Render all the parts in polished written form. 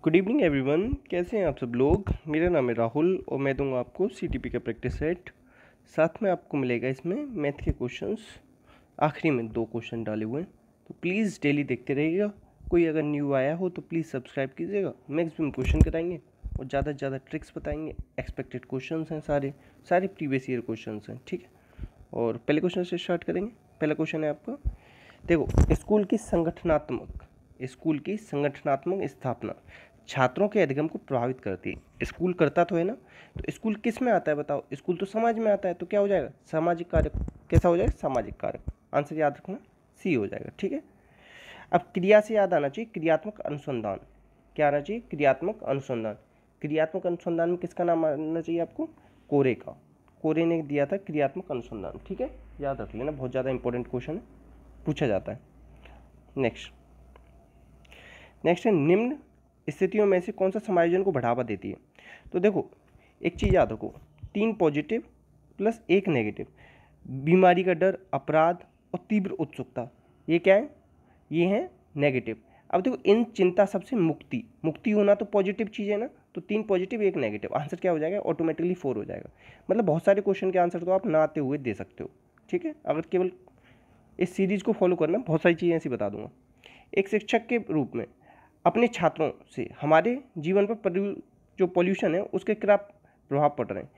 Good evening everyone, कैसे हैं आप सब लोग। मेरा नाम है राहुल और मैं दूंगा आपको सीटीपी का प्रैक्टिस सेट। साथ में आपको मिलेगा इसमें मैथ के क्वेश्चंस। आखिरी में 2 क्वेश्चन डाले हुए हैं, तो प्लीज़ डेली देखते रहिएगा। कोई अगर न्यू आया हो तो प्लीज़ सब्सक्राइब कीजिएगा। मैक्सिमम क्वेश्चन कराएंगे और ज़्यादा से ज़्यादा ट्रिक्स बताएंगे। एक्सपेक्टेड क्वेश्चन हैं, सारे प्रीवियस ईयर क्वेश्चन हैं, ठीक है। और पहले क्वेश्चन से स्टार्ट करेंगे। पहला क्वेश्चन है आपका, देखो, स्कूल की संगठनात्मक स्थापना छात्रों के अधिगम को प्रभावित करती है। स्कूल करता तो है ना, तो स्कूल किस में आता है बताओ। स्कूल तो समाज में आता है, तो क्या हो जाएगा, सामाजिक कार्य। कैसा हो जाएगा, सामाजिक कार्य। आंसर याद रखना, सी हो जाएगा, ठीक है। अब क्रिया से याद आना चाहिए क्रियात्मक अनुसंधान। क्या आना चाहिए, क्रियात्मक अनुसंधान। क्रियात्मक अनुसंधान में किसका नाम आना चाहिए आपको, कोरे का। कोरे ने दिया था क्रियात्मक अनुसंधान, ठीक है, याद रख लेना, बहुत ज़्यादा इंपॉर्टेंट क्वेश्चन है, पूछा जाता है। नेक्स्ट है, निम्न स्थितियों में से कौन सा समायोजन को बढ़ावा देती है। तो देखो, एक चीज़ याद रखो, 3 पॉजिटिव प्लस 1 नेगेटिव। बीमारी का डर, अपराध और तीव्र उत्सुकता, ये क्या है, ये है नेगेटिव। अब देखो, इन चिंता सबसे मुक्ति होना तो पॉजिटिव चीज़ है ना, तो 3 पॉजिटिव 1 नेगेटिव, आंसर क्या हो जाएगा, ऑटोमेटिकली 4 हो जाएगा। मतलब बहुत सारे क्वेश्चन के आंसर तो आप ना आते हुए दे सकते हो, ठीक है। अगर केवल इस सीरीज को फॉलो करना, बहुत सारी चीज़ें ऐसी बता दूंगा। एक शिक्षक के रूप में अपने छात्रों से हमारे जीवन पर जो पॉल्यूशन है उसके क्या प्रभाव पड़ रहे हैं,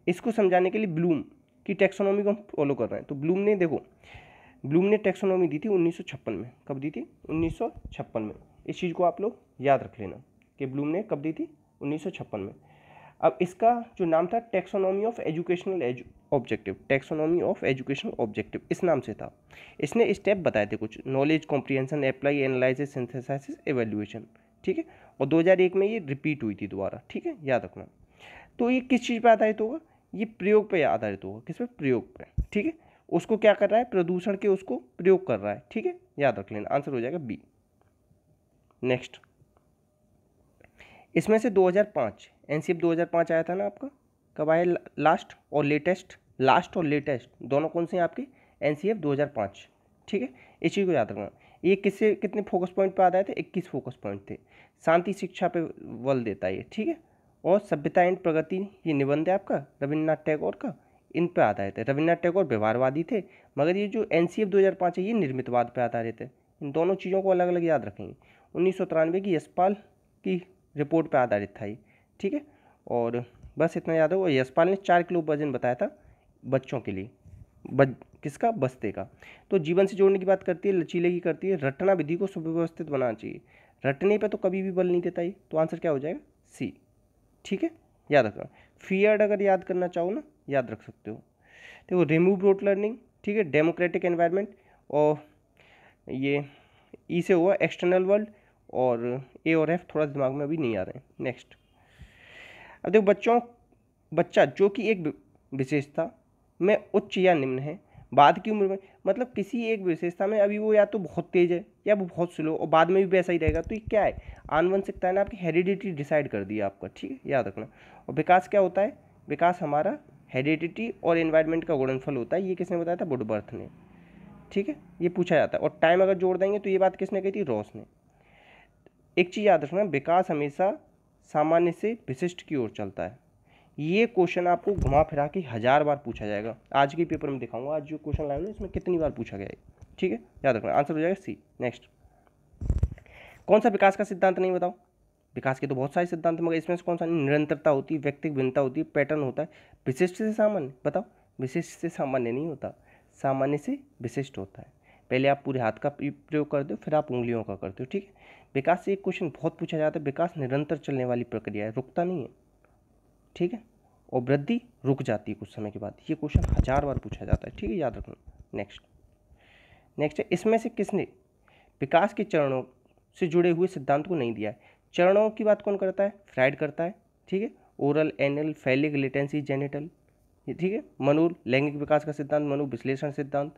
इसको समझाने के लिए ब्लूम की टैक्सोनॉमी को हम फॉलो कर रहे हैं। तो ब्लूम ने टैक्सोनॉमी दी थी 1956 में। कब दी थी, 1956 में। इस चीज़ को आप लोग याद रख लेना कि ब्लूम ने कब दी थी, 1956 में। अब इसका जो नाम था taxonomy of educational objective, taxonomy of educational objective, इस नाम से था। इसने स्टेप बताए थे कुछ, knowledge, comprehension, apply, analysis, synthesis, evaluation, ठीक है। और 2001 में ये रिपीट हुई थी दोबारा, ठीक है, याद रखना। तो ये किस चीज़ पर आधारित होगा, ये प्रयोग पर आधारित होगा। किस पे, प्रयोग पर, ठीक है। उसको क्या कर रहा है, प्रदूषण के उसको प्रयोग कर रहा है, ठीक है, याद रख लेना, आंसर हो जाएगा बी। नेक्स्ट, इसमें से 2005 एनसीएफ 2005 आया था ना आपका, कब आया लास्ट और लेटेस्ट दोनों कौन से हैं आपके, एनसीएफ 2005, ठीक है। इस चीज़ को याद रखना। ये कितने फोकस पॉइंट पे आए थे, 21 फोकस पॉइंट थे। शांति शिक्षा पे बल देता है ये, ठीक है। और सभ्यता एंड प्रगति, ये निबंध है आपका रविन्द्रनाथ टैगोर का, इन पे आधारित है। रविन्द्रनाथ टैगोर व्यवहारवादी थे, मगर ये जो एनसीएफ 2005 है ये निर्मितवाद पे आधारित है। इन दोनों चीज़ों को अलग अलग याद रखेंगे। 1993 की यशपाल की रिपोर्ट पर आधारित था ये, ठीक है। और बस इतना याद हो, यशपाल ने 4 किलो वजन बताया था बच्चों के लिए, किसका, बस्ते का। तो जीवन से जोड़ने की बात करती है, लचीले की करती है, रटना विधि को सुव्यवस्थित बनाना चाहिए। रटने पे तो कभी भी बल नहीं देता ये, तो आंसर क्या हो जाएगा, सी, ठीक है, याद रखना। फियर्ड अगर याद करना चाहो ना, याद रख सकते हो। देखो, रिमूव रोट लर्निंग, ठीक है, डेमोक्रेटिक एनवायरनमेंट, और ये ई से हुआ एक्सटर्नल वर्ल्ड, और ए और एफ थोड़ा दिमाग में अभी नहीं आ रहे हैं। नेक्स्ट, अब देखो, बच्चा जो कि एक विशेषता में उच्च या निम्न है, बाद की उम्र में, मतलब किसी एक विशेषता में अभी वो या तो बहुत तेज है या वो बहुत स्लो, और बाद में भी वैसा ही रहेगा, तो ये क्या है, आनुवंशिकता ने आपकी हेरिडिटी डिसाइड कर दिया आपका, ठीक है, याद रखना। और विकास क्या होता है, विकास हमारा हेरिडिटी और एनवायरनमेंट का गुणनफल होता है। ये किसने बताया था, वुडबर्थ ने, ठीक है, ये पूछा जाता है। और टाइम अगर जोड़ देंगे तो ये बात किसने कही थी, रॉस ने। एक चीज़ याद रखना, विकास हमेशा सामान्य से विशिष्ट की ओर चलता है। ये क्वेश्चन आपको घुमा फिरा के 1000 बार पूछा जाएगा। आज के पेपर में दिखाऊंगा, आज जो क्वेश्चन लाए ना इसमें कितनी बार पूछा गया है, ठीक है, याद रखना, आंसर हो जाएगा सी। नेक्स्ट, कौन सा विकास का सिद्धांत नहीं, बताओ। विकास के तो बहुत सारे सिद्धांत, मगर इसमें से कौन सा, निरंतरता होती है, व्यक्तिगत भिन्नता होती है, पैटर्न होता है, विशिष्ट से सामान्य, बताओ। विशिष्ट से सामान्य नहीं होता, सामान्य से विशिष्ट होता है। पहले आप पूरे हाथ का प्रयोग करते हो, फिर आप उंगलियों का करते हो, ठीक है। विकास से एक क्वेश्चन बहुत पूछा जाता है, विकास निरंतर चलने वाली प्रक्रिया है, रुकता नहीं है, ठीक है। और वृद्धि रुक जाती है कुछ समय के बाद। ये क्वेश्चन 1000 बार पूछा जाता है, ठीक है, याद रखना। नेक्स्ट है, इसमें से किसने विकास के चरणों से जुड़े हुए सिद्धांत को नहीं दिया है। चरणों की बात कौन करता है, फ्राइड करता है, ठीक है। Oral, anal, phallic, latency, genital, ठीक है। मनु, लैंगिक विकास का सिद्धांत, मनु विश्लेषण सिद्धांत,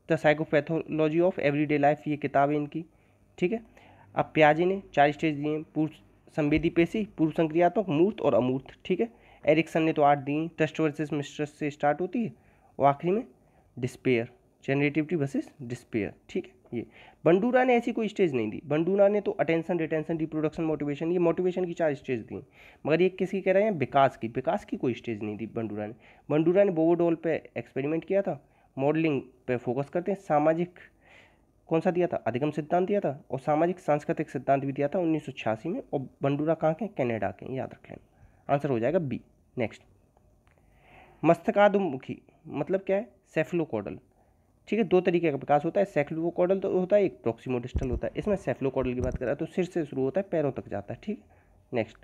the psychopathology of everyday life, ये किताब है इनकी, ठीक है। अब पियाजे ने 4 स्टेज दिए, पूर्व संवेदी पेशी, पूर्व संक्रियात्मक, मूर्त और अमूर्त, ठीक है। एरिक्सन ने तो 8 दी, ट्रस्ट वर्सेस मिस्ट्रस्ट से स्टार्ट होती है, और आखिरी में डिस्पेयर, जनरेटिविटी वर्सेस डिस्पेयर, ठीक है, ये बंडूरा ने ऐसी कोई स्टेज नहीं दी। बंडूरा ने तो अटेंशन, रिटेंशन, रिप्रोडक्शन, मोटिवेशन, ये मोटिवेशन की 4 स्टेज दी, मगर ये किसी कह रहे हैं विकास की कोई स्टेज नहीं दी बंडूरा ने। बंडूरा ने बोवोडोल पे एक्सपेरिमेंट किया था, मॉडलिंग पे फोकस करते हैं, सामाजिक कौन सा दिया था, अधिगम सिद्धांत दिया था, और सामाजिक सांस्कृतिक सिद्धांत भी दिया था 1986 में। और बंडूरा कहाँ के, कनाडा के, याद रख लेना। आंसर हो जाएगा बी। नेक्स्ट, मस्तकाधुमुखी मतलब क्या है, सेफलोकॉडल। ठीक है, 2 तरीके का विकास होता है, सेफलोकॉडल तो होता है, एक प्रॉक्सिमोडिस्टल होता है। इसमें सेफलोकॉडल की बात कर रहा है तो सिर से शुरू होता है, पैरों तक जाता है। ठीक है, नेक्स्ट,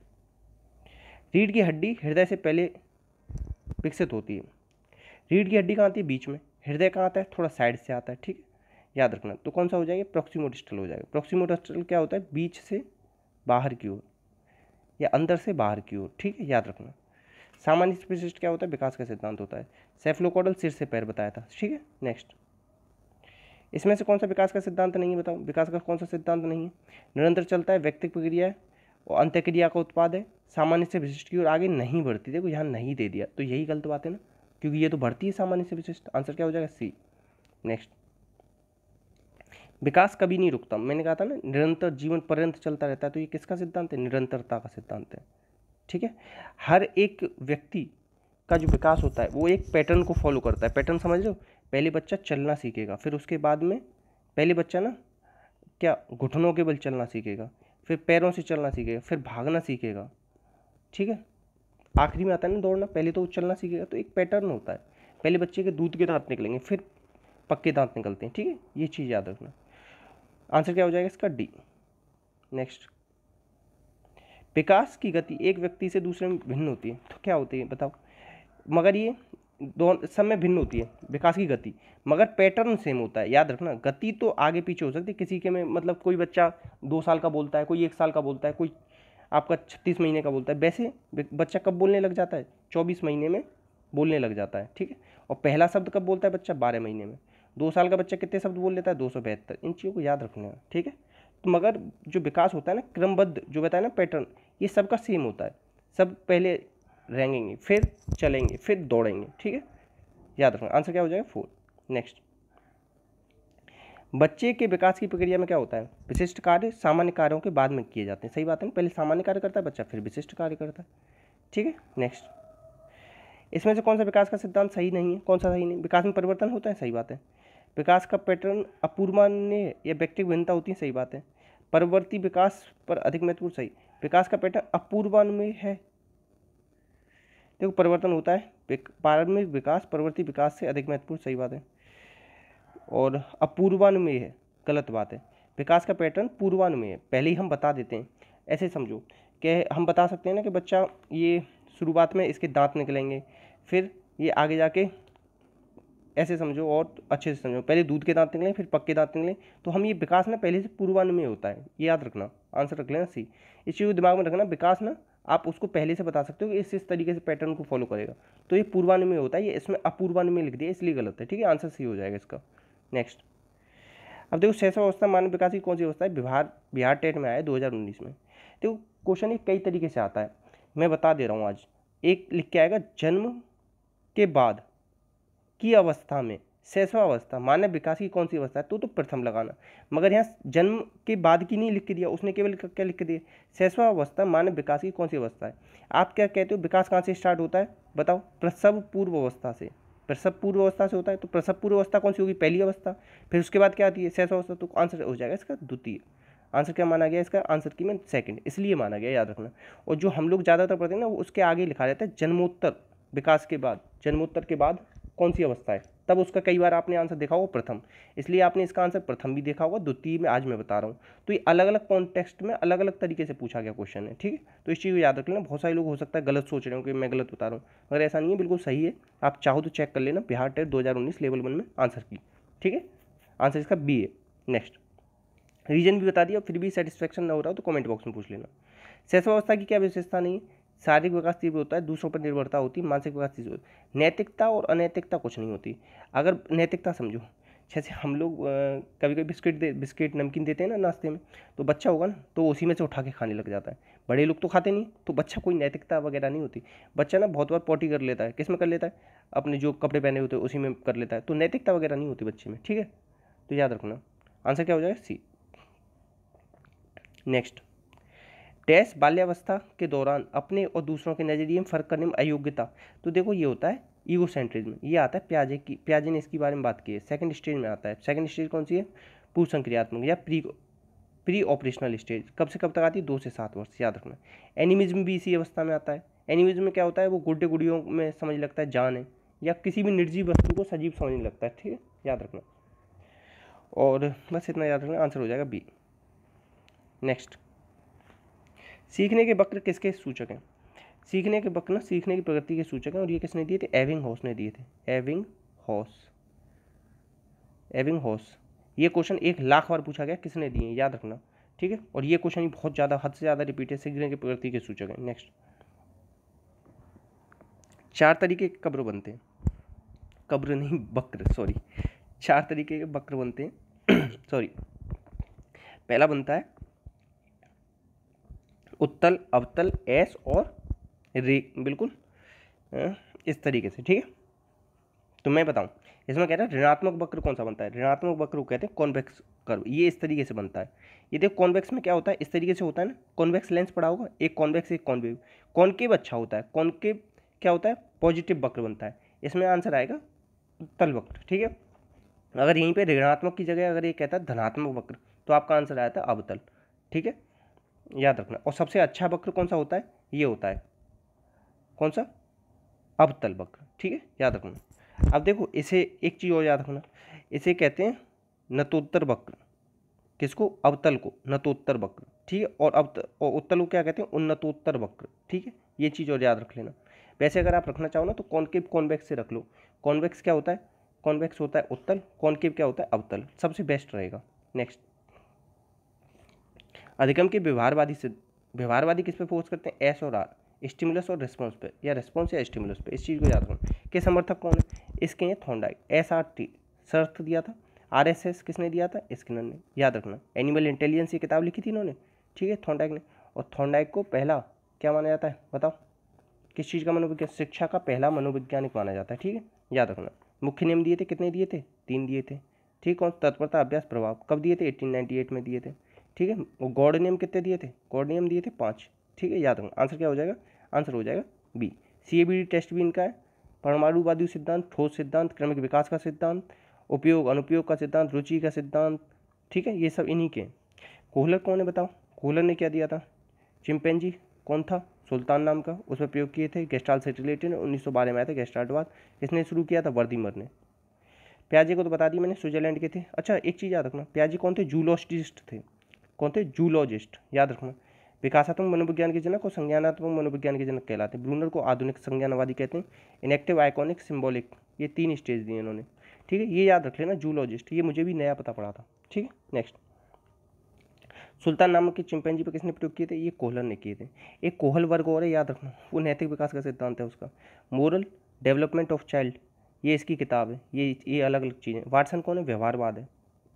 रीढ़ की हड्डी हृदय से पहले विकसित होती है। रीढ़ की हड्डी कहाँ आती है, बीच में। हृदय कहाँ आता है, थोड़ा साइड से आता है। ठीक है, याद रखना। तो कौन सा हो जाएगा, प्रॉक्सिमोडिस्टल हो जाएगा। प्रॉक्सिमोडिस्टल क्या होता है, बीच से बाहर की ओर या अंदर से बाहर की ओर। ठीक है, याद रखना। सामान्य विशिष्ट क्या होता है, विकास का सिद्धांत होता है। सेफलोकॉडल सिर से पैर बताया था। ठीक है, नेक्स्ट, इसमें से कौन सा विकास का सिद्धांत नहीं है, बताओ। विकास का कौन सा सिद्धांत नहीं है, निरंतर चलता है, व्यक्तिक प्रक्रिया है और अंत्यक्रिया का उत्पाद है, सामान्य से विशिष्ट की ओर आगे नहीं बढ़ती। देखो यहाँ नहीं दे दिया तो यही गलत बात है ना, क्योंकि ये तो बढ़ती है सामान्य से विशिष्ट। आंसर क्या हो जाएगा, सी। नेक्स्ट, विकास कभी नहीं रुकता। मैंने कहा था ना, निरंतर जीवन पर्यंत चलता रहता है, तो ये किसका सिद्धांत है, निरंतरता का सिद्धांत है। ठीक है, हर एक व्यक्ति का जो विकास होता है वो एक पैटर्न को फॉलो करता है। पैटर्न समझ लो, पहले बच्चा चलना सीखेगा, फिर उसके बाद में पहले बच्चा ना क्या घुटनों के बल चलना सीखेगा, फिर पैरों से चलना सीखेगा, फिर भागना सीखेगा। ठीक है, आखिरी में आता है ना दौड़ना, पहले तो वो चलना सीखेगा। तो एक पैटर्न होता है, पहले बच्चे के दूध के दांत निकलेंगे, फिर पक्के दांत निकलते हैं। ठीक है, ये चीज़ याद रखना। आंसर क्या हो जाएगा इसका, डी। नेक्स्ट, विकास की गति एक व्यक्ति से दूसरे में भिन्न होती है, तो क्या होती है बताओ। मगर ये दोनों सब में भिन्न होती है विकास की गति, मगर पैटर्न सेम होता है। याद रखना, गति तो आगे पीछे हो सकती है किसी के में, मतलब कोई बच्चा 2 साल का बोलता है, कोई 1 साल का बोलता है, कोई आपका 36 महीने का बोलता है। वैसे बच्चा कब बोलने लग जाता है, 24 महीने में बोलने लग जाता है। ठीक है, और पहला शब्द कब बोलता है बच्चा, 12 महीने में। 2 साल का बच्चा कितने शब्द बोल लेता है, 272। इन चीज़ों को याद रखना है। ठीक है, तो मगर जो विकास होता है ना, क्रमबद्ध जो बताया ना पैटर्न, ये सबका सेम होता है। सब पहले रेंगेंगे, फिर चलेंगे, फिर दौड़ेंगे। ठीक है, याद रखना। आंसर क्या हो जाएगा, 4। नेक्स्ट, बच्चे के विकास की प्रक्रिया में क्या होता है, विशिष्ट कार्य सामान्य कार्यों के बाद में किए जाते हैं। सही बात है ना, पहले सामान्य कार्य करता है बच्चा, फिर विशिष्ट कार्य करता है। ठीक है, नेक्स्ट, इसमें से कौन सा विकास का सिद्धांत सही नहीं है, कौन सा सही नहीं। विकास में परिवर्तन होता है, सही बात है। विकास का पैटर्न अपूर्वान्वयी या व्यक्तिगत भिन्नता होती है, सही बात है। परवर्ती विकास पर अधिक महत्वपूर्ण, सही। विकास का पैटर्न अपूर्वान्वयी है, देखो परिवर्तन होता है, प्रारंभिक विकास परवर्ती विकास से अधिक महत्वपूर्ण, सही बात है। और अपूर्वान्वयी है, गलत बात है। विकास का पैटर्न पूर्वान्वयी है, पहले ही हम बता देते हैं। ऐसे समझो कि हम बता सकते हैं ना कि बच्चा ये शुरुआत में इसके दांत निकलेंगे, फिर ये आगे जाके ऐसे समझो और अच्छे से समझो, पहले दूध के दांत निकलें, फिर पक्के दांत निकलें। तो हम ये विकास ना पहले से पूर्वान्वयी होता है, ये याद रखना। आंसर रख लेना सी। इस चीज़ को दिमाग में रखना, विकास ना आप उसको पहले से बता सकते हो कि इस तरीके से पैटर्न को फॉलो करेगा, तो ये पूर्वान्वयी होता है। ये इसमें अपूर्वान्वयी लिख दिया इसलिए गलत है। ठीक है, आंसर सी हो जाएगा इसका। नेक्स्ट, अब देखो शैशव अवस्था मानव विकास की कौन सी अवस्था है, बिहार टेट में आया 2019 में। देखो क्वेश्चन ये कई तरीके से आता है, मैं बता दे रहा हूँ आज। एक लिख के आएगा, जन्म के बाद की अवस्था में शैशवावस्था मानव विकास की कौन सी अवस्था है, तो प्रथम लगाना। मगर यहाँ जन्म के बाद की नहीं लिख के दिया उसने, केवल क्या लिख के दिया, शैशवावस्था मानव विकास की कौन सी अवस्था है। आप क्या कहते हो, विकास कहाँ से स्टार्ट होता है बताओ, प्रसव पूर्व अवस्था से। प्रसव पूर्व अवस्था से होता है, तो प्रसव पूर्व अवस्था कौन सी होगी, पहली अवस्था। फिर उसके बाद क्या आती है, शैशवावस्था। तो आंसर हो जाएगा इसका द्वितीय। आंसर क्या माना गया इसका, आंसर की में सेकंड, इसलिए माना गया, याद रखना। और जो हम लोग ज़्यादातर पढ़ते हैं ना, उसके आगे लिखा रहता है जन्मोत्तर विकास के बाद, जन्मोत्तर के बाद कौन सी अवस्था है, तब उसका कई बार आपने आंसर देखा होगा प्रथम, इसलिए आपने इसका आंसर प्रथम भी देखा होगा, द्वितीय में आज मैं बता रहा हूँ। तो ये अलग अलग कॉन्टेक्स्ट में अलग अलग तरीके से पूछा गया क्वेश्चन है। ठीक है, तो इस चीज़ को याद रख लेना। बहुत सारे लोग हो सकता है गलत सोच रहे हो कि मैं गलत बता रहा हूँ, मगर ऐसा नहीं है, बिल्कुल सही है। आप चाहो तो चेक कर लेना बिहार टेट 2019 लेवल 1 में आंसर की। ठीक है, आंसर इसका बी है। नेक्स्ट, रीजन भी बता दिया, फिर भी सेटिस्फैक्शन ना हो रहा हो तो कमेंट बॉक्स में पूछ लेना। शैशवावस्था की क्या विशेषता नहीं, शारीरिक विकास तीव्र होता है, दूसरों पर निर्भरता होती है, मानसिक विकास तीव्र होती है, नैतिकता और अनैतिकता कुछ नहीं होती। अगर नैतिकता समझो, जैसे हम लोग कभी कभी बिस्किट नमकीन देते हैं ना नाश्ते में, तो बच्चा होगा ना तो उसी में से उठा के खाने लग जाता है, बड़े लोग तो खाते नहीं, तो बच्चा कोई नैतिकता वगैरह नहीं होती। बच्चा ना बहुत बार पॉटी कर लेता है, किस में कर लेता है, अपने जो कपड़े पहने होते हैं उसी में कर लेता है, तो नैतिकता वगैरह नहीं होती बच्चे में। ठीक है, तो याद रखना। आंसर क्या हो जाएगा? सी। नेक्स्ट, डैश बाल्यावस्था के दौरान अपने और दूसरों के नजरिए में फर्क करने में अयोग्यता। तो देखो ये होता है ईगोसेंट्रिज्म, ये आता है प्याजे ने इसकी बारे में बात की है, सेकंड स्टेज में आता है। सेकंड स्टेज कौन सी है? पूर्व संक्रियात्मक या प्री ऑपरेशनल स्टेज। कब से कब तक आती है? 2 से 7 वर्ष, याद रखना। एनिमिज्म भी इसी अवस्था में आता है। एनिमिज्म में क्या होता है? वो गुड्डे गुड़ियों में समझ लगता है जान है, या किसी भी निर्जीव वस्तु को सजीव समझने लगता है, ठीक है, याद रखना। और बस इतना याद रखना, आंसर हो जाएगा बी। नेक्स्ट, सीखने के वक्र किसके सूचक हैं? सीखने के वक्र ना सीखने की प्रगति के सूचक हैं, और ये किसने दिए थे? एबिंगहॉस ने दिए थे। एबिंगहॉस। ये क्वेश्चन 1,00,000 बार पूछा गया, किसने दिए, याद रखना, ठीक है। और ये क्वेश्चन बहुत ज़्यादा, हद से ज़्यादा रिपीट है, सीखने की प्रगति के सूचक हैं। नेक्स्ट, 4 तरीके के कब्र बनते हैं, कब्र नहीं वक्र, सॉरी, 4 तरीके के वक्र बनते हैं सॉरी। पहला बनता है उत्तल, अवतल, एस और रे, बिल्कुल इस तरीके से, ठीक है। तो मैं बताऊं, इसमें कह रहा है ऋणात्मक वक्र कौन सा बनता है? ऋणात्मक वक्र को कहते हैं कॉन्वेक्स कर्व। ये इस तरीके से बनता है। ये देखो कॉन्वेक्स में क्या होता है, इस तरीके से होता है ना, कॉन्वेक्स लेंस पड़ा होगा, एक कॉन्वेक्स एक कॉन्वेव। कॉन्केव अच्छा होता है, कॉन्केव क्या होता है? पॉजिटिव वक्र बनता है। इसमें आंसर आएगा उत्तल वक्र, ठीक है। अगर यहीं पे ऋणात्मक की जगह अगर ये कहता है धनात्मक वक्र, तो आपका आंसर आया था अवतल, ठीक है, याद रखना। और सबसे अच्छा वक्र कौन सा होता है? ये होता है कौन सा? अवतल वक्र, ठीक है, याद रखना। अब देखो इसे एक चीज़ और याद रखना, इसे कहते हैं नतोत्तर वक्र। किसको? अवतल को नतोत्तर वक्र, ठीक है। और उत्तल को क्या कहते हैं? उन्नतोत्तर वक्र, ठीक है। ये चीज़ और याद रख लेना। वैसे अगर आप रखना चाहो ना तो कॉन्केव कॉन्वेक्स से रख लो। कॉन्वेक्स क्या होता है? कॉन्वेक्स होता है उत्तल, कॉन्केव क्या होता है? अवतल, सबसे बेस्ट रहेगा। नेक्स्ट, अधिगम के व्यवहारवादी किस पे फोकस करते हैं? एस और आर, स्टिमुलस और रिस्पॉन्स पे, या रिस्पॉन्स या स्टिमुलस पे। इस चीज़ को याद रखना। के समर्थक कौन है? इसके हैं थॉर्नडाइक। SRT शर्त दिया था। RSS किसने दिया था? स्किनर ने, याद रखना। एनिमल इंटेलिजेंस ये किताब लिखी थी इन्होंने, ठीक है, थॉर्नडाइक ने। और थॉर्नडाइक को पहला क्या माना जाता है? बताओ, किस चीज़ का मनोविज्ञान? शिक्षा का पहला मनोवैज्ञानिक माना जाता है, ठीक है, याद रखना। मुख्य नियम दिए थे, कितने दिए थे? 3 दिए थे, ठीक। और तत्परता, अभ्यास, प्रभाव कब दिए थे? 1898 में दिए थे, ठीक है। और गॉड नियम कितने दिए थे? गॉड नियम दिए थे 5, ठीक है, याद रखना। आंसर क्या हो जाएगा? आंसर हो जाएगा बी। CABD टेस्ट भी इनका है। परमाणुवादी सिद्धांत, ठोस सिद्धांत, क्रमिक विकास का सिद्धांत, उपयोग अनुपयोग का सिद्धांत, रुचि का सिद्धांत, ठीक है, ये सब इन्हीं के। कोहलर कौन है बताओ? कोहलर ने क्या दिया था? चिंपैंजी कौन था? सुल्तान नाम का, उसमें प्रयोग किए थे। गेस्टाल्ट से रिलेटेड 1912 में आया था गेस्टाल्टवाद। किसने शुरू किया था? वर्दीमर ने। प्याजे को तो बता दी मैंने, स्विट्जरलैंड के थे। अच्छा एक चीज़ याद रखना, प्याजे कौन थे? जूलॉजिस्ट थे। कौन थे? जूलॉजिस्ट, याद रखना। विकासात्मक मनोविज्ञान के जनक और संज्ञानात्मक मनोविज्ञान के जनक कहलाते हैं। ब्रूनर को आधुनिक संज्ञानवादी कहते हैं। इनेक्टिव, आइकॉनिक, सिंबॉलिक, ये 3 स्टेज दिए इन्होंने, ठीक है, ये याद रख लेना। जूलॉजिस्ट, ये मुझे भी नया पता पड़ा था, ठीक है। नेक्स्ट, सुल्तान नामक के चिंपैंजी पर किसने प्रयोग किए थे? ये कोहलर ने किए थे। एक कोहल वर्ग और है, याद रखना, वो नैतिक विकास का सिद्धांत है उसका। मोरल डेवलपमेंट ऑफ चाइल्ड, ये इसकी किताब है। ये अलग अलग चीज़ें। वाटसन कौन है? व्यवहारवाद है,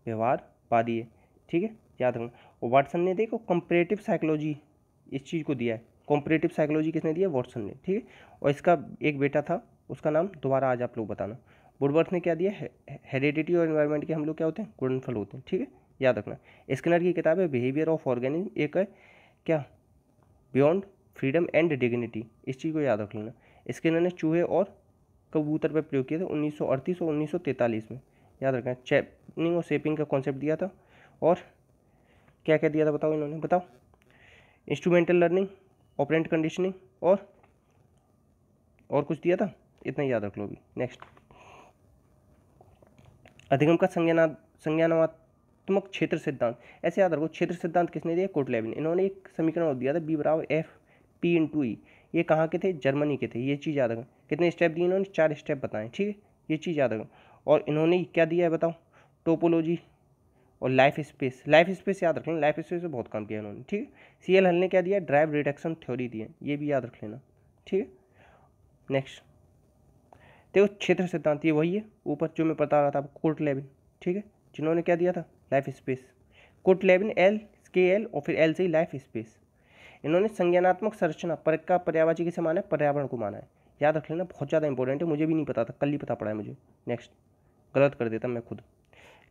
व्यवहारवादी है, ठीक है, याद रखना। और वाटसन ने देखो कंपैरेटिव साइकोलॉजी इस चीज़ को दिया है। कंपैरेटिव साइकोलॉजी किसने दिया? वाटसन ने, ठीक है। और इसका एक बेटा था, उसका नाम दोबारा आज आप लोग बताना। वुडवर्थ ने क्या दिया? हेरिडिटी और एनवायरनमेंट के हम लोग क्या होते हैं? गुणनफल होते हैं, ठीक है, याद रखना। स्किनर की किताब है बिहेवियर ऑफ ऑर्गेनिज्म, एक है क्या? बियॉन्ड फ्रीडम एंड डिग्निटी, इस चीज़ को याद रख लेना। स्किनर ने चूहे और कबूतर पर प्रयोग किया था 1938 और 1943 में, याद रखना। चैपनिंग और शेपिंग का कॉन्सेप्ट दिया था। और क्या क्या दिया था बताओ इन्होंने, बताओ। इंस्ट्रूमेंटल लर्निंग, ऑपरेंट कंडीशनिंग, और कुछ दिया था, इतना याद रख लो अभी। नेक्स्ट, अधिगम का संज्ञानात्मक क्षेत्र सिद्धांत, ऐसे याद रखो। क्षेत्र सिद्धांत किसने दिया? कोटलेबिन। इन्होंने एक समीकरण दिया था B=FP×E। ये कहाँ के थे? जर्मनी के थे। ये चीज़ याद रखो। कितने स्टेप दिए इन्होंने? 4 स्टेप बताएं, ठीक है, ये चीज़ याद रखो। और इन्होंने क्या दिया है बताओ? टोपोलॉजी और लाइफ स्पेस याद रखना। लाइफ स्पेस से बहुत काम किया इन्होंने, ठीक है। CL हल ने क्या दिया? ड्राइव रिडक्शन थ्योरी दी है, ये भी याद रख लेना, ठीक है। नेक्स्ट देखो, क्षेत्र सिद्धांत ये वही है ऊपर जो मैं बता रहा था आपको, कोटलेबिन, ठीक है, जिन्होंने क्या दिया था? Life space. कोटलेबिन, LKL और फिर L से ही लाइफ स्पेस। इन्होंने संज्ञानात्मक संरचना पर का पर्यायवाची किसे माना है? पर्यावरण को माना है, याद रख लेना, बहुत ज़्यादा इंपॉर्टेंट है, मुझे भी नहीं पता था, कल ही पता पड़ा है मुझे। नेक्स्ट, गलत कर देता मैं खुद।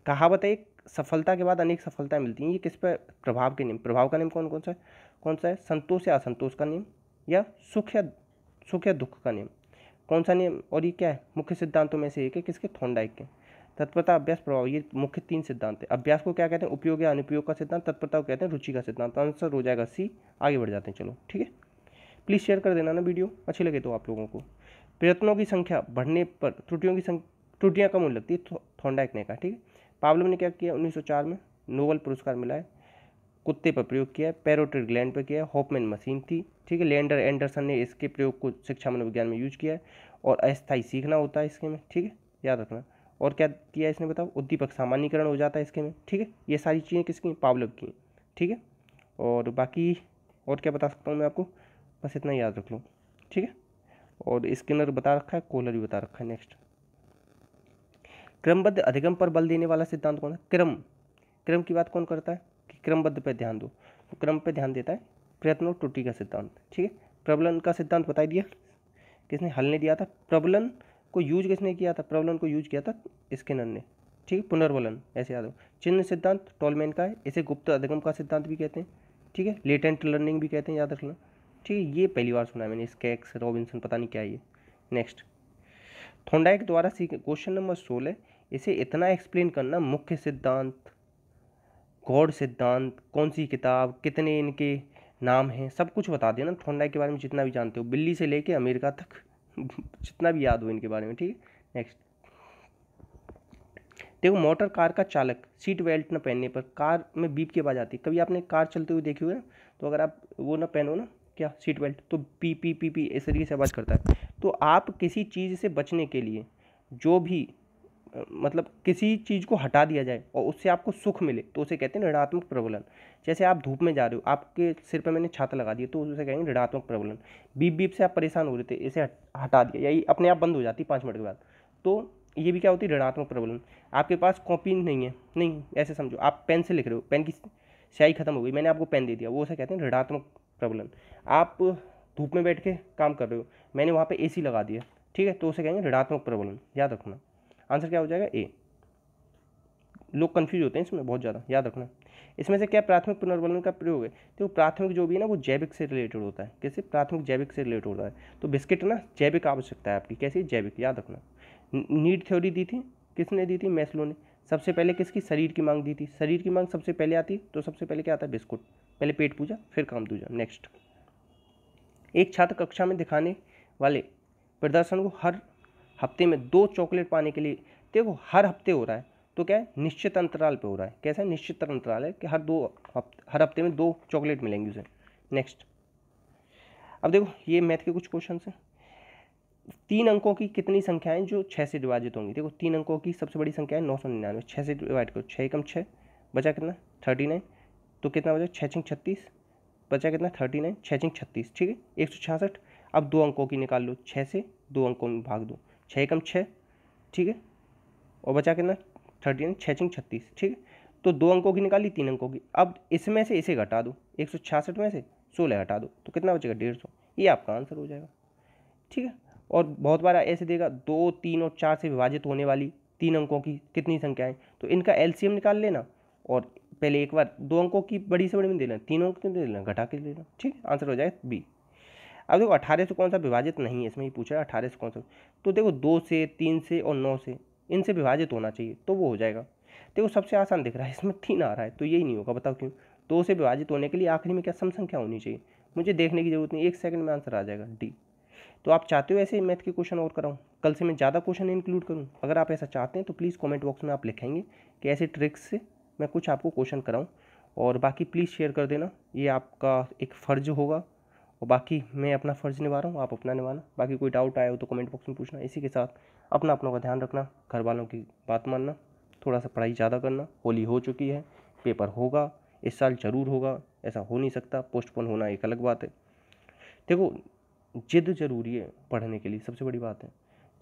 कहावत है एक सफलता के बाद अनेक सफलताएं मिलती हैं, ये किस पर? प्रभाव के नियम। प्रभाव का नियम कौन सा है? संतोष या असंतोष का नियम, या सुख या दुख का नियम। कौन सा नियम? और ये क्या है? मुख्य सिद्धांतों में से एक है, किसके? थॉर्नडाइक के। तत्परता, अभ्यास, प्रभाव, ये मुख्य 3 सिद्धांत है। अभ्यास को क्या कहते हैं? उपयोग या अनुपयोग का सिद्धांत। तत्परता को कहते हैं रुचि का सिद्धांत। आंसर हो जाएगा सी। आगे बढ़ जाते हैं, चलो ठीक है। प्लीज़ शेयर कर देना ना वीडियो, अच्छी लगे तो आप लोगों को। प्रयत्नों की संख्या बढ़ने पर त्रुटियां कम होने लगती है, थॉर्नडाइक ने कहा, ठीक है। पावलोव ने क्या किया? 1904 में नोबेल पुरस्कार मिला है। कुत्ते पर प्रयोग किया है, पैरोटिड ग्लैंड पर किया है, हॉफमैन मशीन थी, ठीक है। लेंडर एंडरसन ने इसके प्रयोग को शिक्षा मनोविज्ञान में यूज किया है, और अस्थायी सीखना होता है इसके में, ठीक है, याद रखना। और क्या किया इसने बताओ? उद्दीपक सामान्यीकरण हो जाता है इसके में, ठीक है। ये सारी चीज़ें किसकी? पावलोव की, ठीक है। और बाकी और क्या बता सकता हूँ मैं आपको? बस इतना याद रख लो, ठीक है। और स्किनर बता रखा है, कोहलर भी बता रखा है। नेक्स्ट, क्रमबद्ध अधिगम पर बल देने वाला सिद्धांत कौन है? क्रम की बात कौन करता है कि क्रमबद्ध पे ध्यान दो, तो क्रम पे ध्यान देता है प्रयत्न और त्रुटि का सिद्धांत, ठीक है। प्रबलन का सिद्धांत बता दिया, किसने? हल ने दिया था। प्रबलन को यूज किसने किया था? प्रबलन को यूज किया था स्किनर ने, ठीक है। पुनर्बलन, ऐसे याद हो। चिन्ह सिद्धांत टॉलमैन का है, इसे गुप्त अधिगम का सिद्धांत भी कहते हैं, ठीक है। लेटेंट लर्निंग भी कहते हैं, याद रखना, ठीक है। ये पहली बार सुना है मैंने, स्कैक्स, रॉबिन्सन, पता नहीं क्या है ये। नेक्स्ट, थॉर्नडाइक द्वारा क्वेश्चन नंबर 16, इसे इतना एक्सप्लेन करना, मुख्य सिद्धांत, गॉड सिद्धांत, कौन सी किताब, कितने इनके नाम हैं, सब कुछ बता देना थॉर्नडाइक के बारे में जितना भी जानते हो, बिल्ली से लेके अमेरिका तक जितना भी याद हो इनके बारे में, ठीक है। नेक्स्ट, देखो, मोटर कार का चालक सीट बेल्ट न पहनने पर कार में बीप की आवाज़ आती है। कभी आपने कार चलते हुए देखी हुई है? तो अगर आप वो ना पहनो ना क्या, सीट बेल्ट, तो पी पी पी पी इस तरीके से आवाज़ करता है। तो आप किसी चीज़ से बचने के लिए जो भी मतलब किसी चीज़ को हटा दिया जाए और उससे आपको सुख मिले, तो उसे कहते हैं ऋणात्मक प्रबलन। जैसे आप धूप में जा रहे हो, आपके सिर पर मैंने छाता लगा दिया, तो उसे कहेंगे ऋणात्मक प्रबलन। बीप बीप से आप परेशान हो रहे थे, इसे हटा दिया, यही अपने आप बंद हो जाती 5 मिनट के बाद, तो ये भी क्या होती है? ऋणात्मक प्रबलन। आपके पास कॉपी नहीं है, नहीं ऐसे समझो, आप पेन से लिख रहे हो, पेन की स्याही खत्म हो गई, मैंने आपको पेन दे दिया, वो उसे कहते हैं ऋणात्मक प्रबलन। आप धूप में बैठ के काम कर रहे हो, मैंने वहाँ पे एसी लगा दिया, ठीक है, तो उसे कहेंगे ऋणात्मक प्रबलन, याद रखना। आंसर क्या हो जाएगा? ए। लोग कंफ्यूज होते हैं इसमें बहुत ज़्यादा, याद रखना। इसमें से क्या प्राथमिक पुनर्बलन का प्रयोग है? तो प्राथमिक जो भी है ना, वो जैविक से रिलेटेड होता है। कैसे? प्राथमिक जैविक से रिलेटेड होता है। तो बिस्किट ना जैविक आवश्यकता है आपकी, कैसी? जैविक, याद रखना। नीड थ्योरी दी थी, किसने दी थी? मैस्लो ने। सबसे पहले किसकी? शरीर की मांग दी थी। शरीर की मांग सबसे पहले आती, तो सबसे पहले क्या आता है? बिस्कुट। पहले पेट पूजा, फिर काम दूजा। नेक्स्ट, एक छात्र कक्षा में दिखाने वाले प्रदर्शन को हर हफ्ते में 2 चॉकलेट पाने के लिए, देखो हर हफ्ते हो रहा है, तो क्या है? निश्चित अंतराल पे हो रहा है। कैसा है? निश्चित अंतराल है कि हर हफ्ते में 2 चॉकलेट मिलेंगे उसे। नेक्स्ट, अब देखो ये मैथ के कुछ क्वेश्चन हैं। 3 अंकों की कितनी संख्याएं जो 6 से विभाजित होंगी? देखो 3 अंकों की सबसे बड़ी संख्या है 999, 6 से डिवाइड करो, 6 एकम 6, बचा कितना? 39, तो कितना बचा? 6 6 36, बचा कितना? 39, 6 6 36, ठीक है, 166। अब 2 अंकों की निकाल लो, 6 से 2 अंकों में भाग दो, 6 एकम 6, ठीक है, और बचा कितना? 39, 6 6 36, ठीक है। तो 2 अंकों की निकाली, 3 अंकों की। अब इसमें से इसे घटा दो, 166 में से 16 घटा दो, तो कितना बचेगा? 150। ये आपका आंसर हो जाएगा, ठीक है। और बहुत बार ऐसे देगा 2, 3 और 4 से विभाजित होने वाली 3 अंकों की कितनी संख्याएं, तो इनका एलसीएम निकाल लेना, और पहले एक बार 2 अंकों की बड़ी से बड़ी में दे लेना, 3 अंकों की दे लेना, घटा के ले लेना, ठीक, आंसर हो जाएगा बी। अब देखो 18 से कौन सा विभाजित नहीं है, इसमें ही पूछा है 18 से कौन सा, तो देखो 2 से, 3 से और 9 से, इनसे विभाजित होना चाहिए, तो वो हो जाएगा। देखो सबसे आसान दिख रहा है, इसमें 3 आ रहा है, तो यही नहीं होगा, बताओ क्यों? 2 से विभाजित होने के लिए आखिरी में क्या सम संख्या होनी चाहिए? मुझे देखने की जरूरत नहीं, 1 सेकंड में आंसर आ जाएगा, डी। तो आप चाहते हो ऐसे मैथ के क्वेश्चन और कराऊँ? कल से मैं ज़्यादा क्वेश्चन इंक्लूड करूँ? अगर आप ऐसा चाहते हैं तो प्लीज़ कमेंट बॉक्स में आप लिखेंगे कि ऐसे ट्रिक्स से मैं कुछ आपको क्वेश्चन कराऊँ। और बाकी प्लीज़ शेयर कर देना, ये आपका एक फ़र्ज़ होगा, और बाकी मैं अपना फ़र्ज़ निभा रहा हूँ, आप अपना निभाना। बाकी कोई डाउट आया हो तो कमेंट बॉक्स में पूछना। इसी के साथ अपना का ध्यान रखना, घर वालों की बात मानना, थोड़ा सा पढ़ाई ज़्यादा करना। होली हो चुकी है, पेपर होगा, इस साल ज़रूर होगा, ऐसा हो नहीं सकता, पोस्टपोन होना एक अलग बात है। देखो जिद ज़रूरी है पढ़ने के लिए, सबसे बड़ी बात है।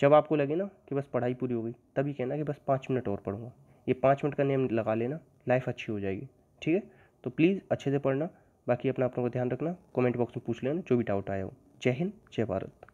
जब आपको लगे ना कि बस पढ़ाई पूरी हो गई, तभी कहना कि बस 5 मिनट और पढ़ूंगा। ये 5 मिनट का नियम लगा लेना, लाइफ अच्छी हो जाएगी, ठीक है। तो प्लीज़ अच्छे से पढ़ना, बाकी अपना ध्यान रखना। कमेंट बॉक्स में पूछ लेना जो भी डाउट आया हो। जय हिंद, जय भारत।